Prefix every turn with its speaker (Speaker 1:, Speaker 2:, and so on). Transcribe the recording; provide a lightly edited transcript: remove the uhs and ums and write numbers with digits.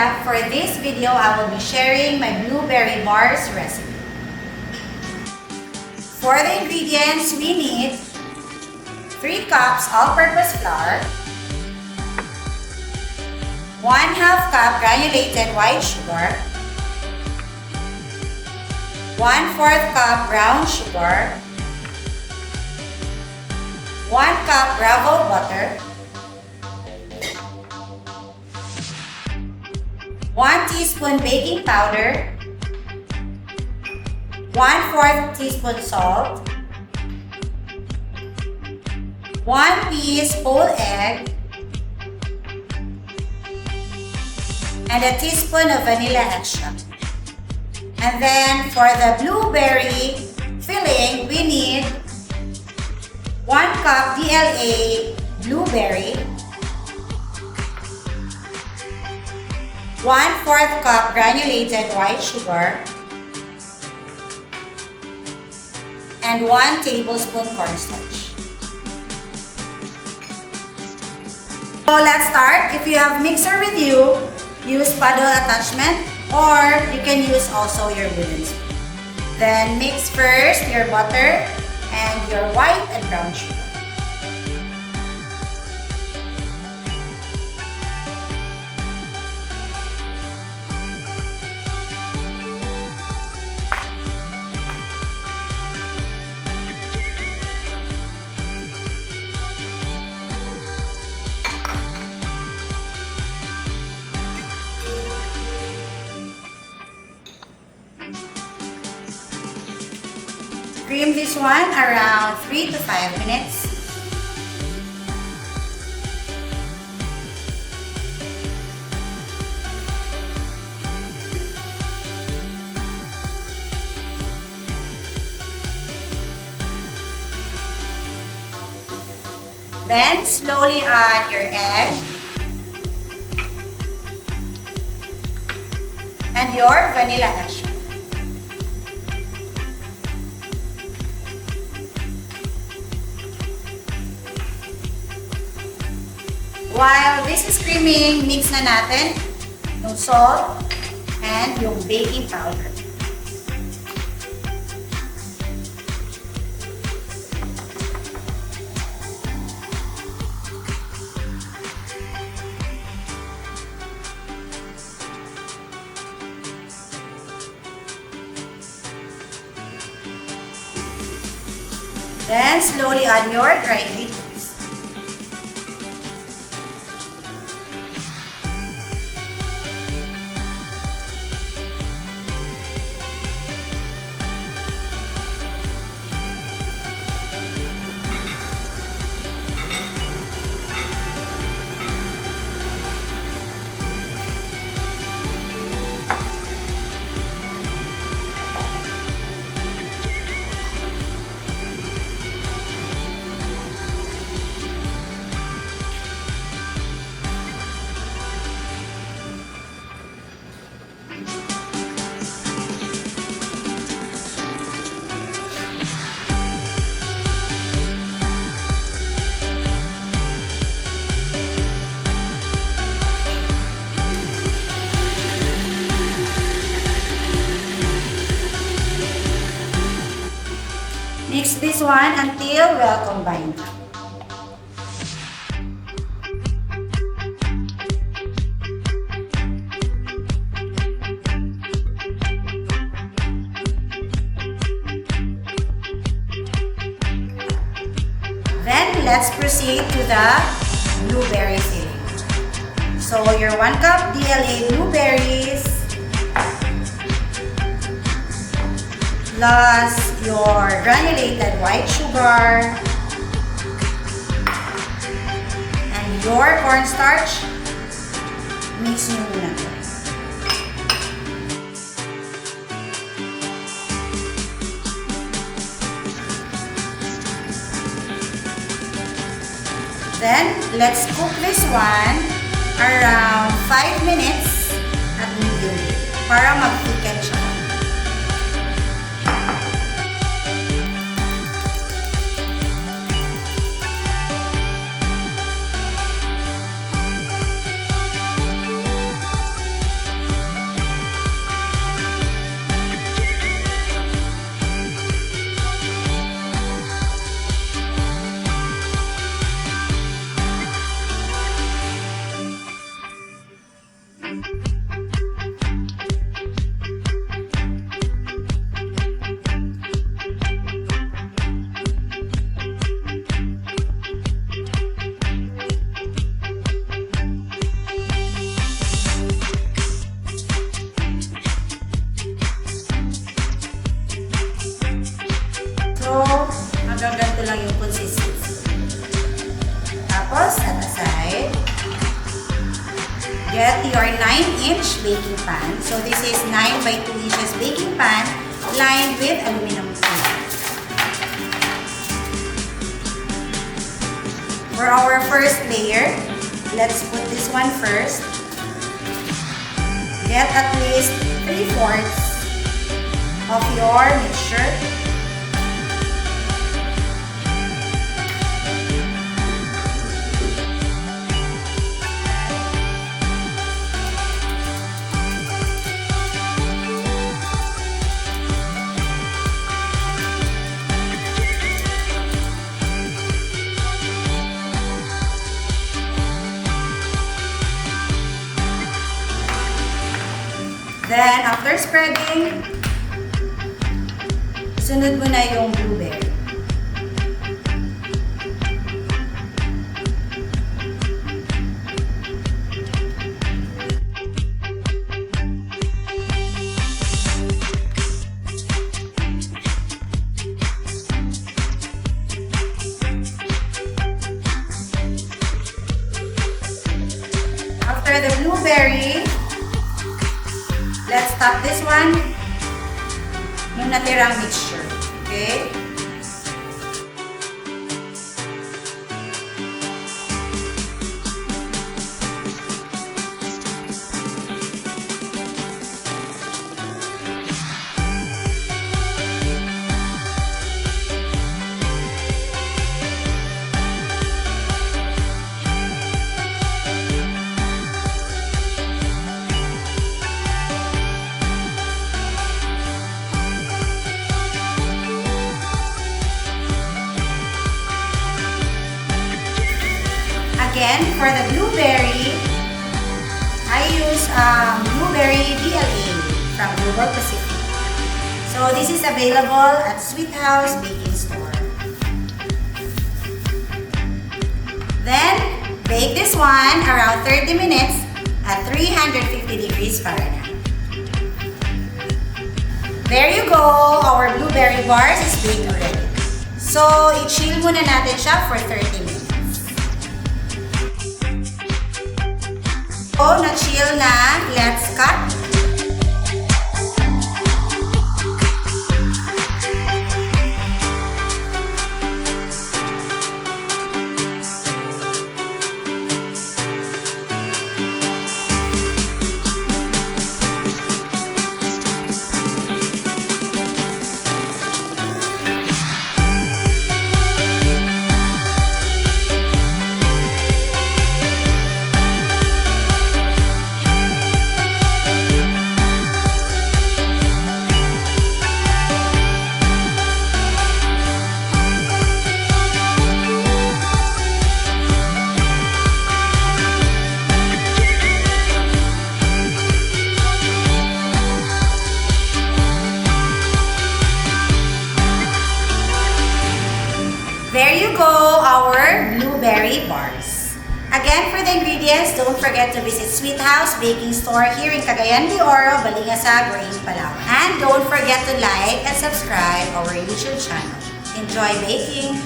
Speaker 1: back. For this video, I will be sharing my blueberry bars recipe. For the ingredients, we need 3 cups all-purpose flour, 1/2 cup granulated white sugar, 1/4 cup brown sugar, 1 cup gravel butter, 1 teaspoon baking powder, 1/4 teaspoon salt, 1 piece whole egg, and a teaspoon of vanilla extract. And then for the blueberry filling, we need 1 cup DLA Blueberry, 1/4 cup granulated white sugar, and 1 tablespoon cornstarch. So let's start. If you have mixer with you, use paddle attachment, or you can use also your wooden spoon. Then mix first your butter and your white and brown sugar. Cream this one around 3 to 5 minutes. Then slowly add your egg and your vanilla extract. While this is creaming, mix na natin yung salt and yung baking powder. Then slowly add your dried ingredients. Mix this one until well combined. Then let's proceed to the blueberry filling. So your 1 cup DLA blueberries plus your granulated white sugar and your cornstarch, mix nyo muna ito. Then, let's cook this one around 5 minutes at medium heat para mag-thicken siya. ganito lang yung consistency. Tapos, set aside. Get your 9-inch baking pan. So, this is 9 by 2 inches baking pan lined with aluminum foil. For our first layer, let's put this one first. Get at least 3/4 of your mixture. Then, after spreading, sunod mo na yung blueberry. After the blueberry, let's top this one yung natirang mixture. Okay? Again, for the blueberry, I use blueberry DLA from Global Pacific. So this is available at Sweet House Baking Store. Then, bake this one around 30 minutes at 350 degrees Fahrenheit. There you go! Our blueberry bars is baked already. So, i-chill muna natin siya for 30 minutes. So, na-chill na, let's cut. There you go, our blueberry bars. Again, for the ingredients, don't forget to visit Sweet House Baking Store here in Cagayan de Oro, Balingasag, or in Palawan. And don't forget to like and subscribe our YouTube channel. Enjoy baking!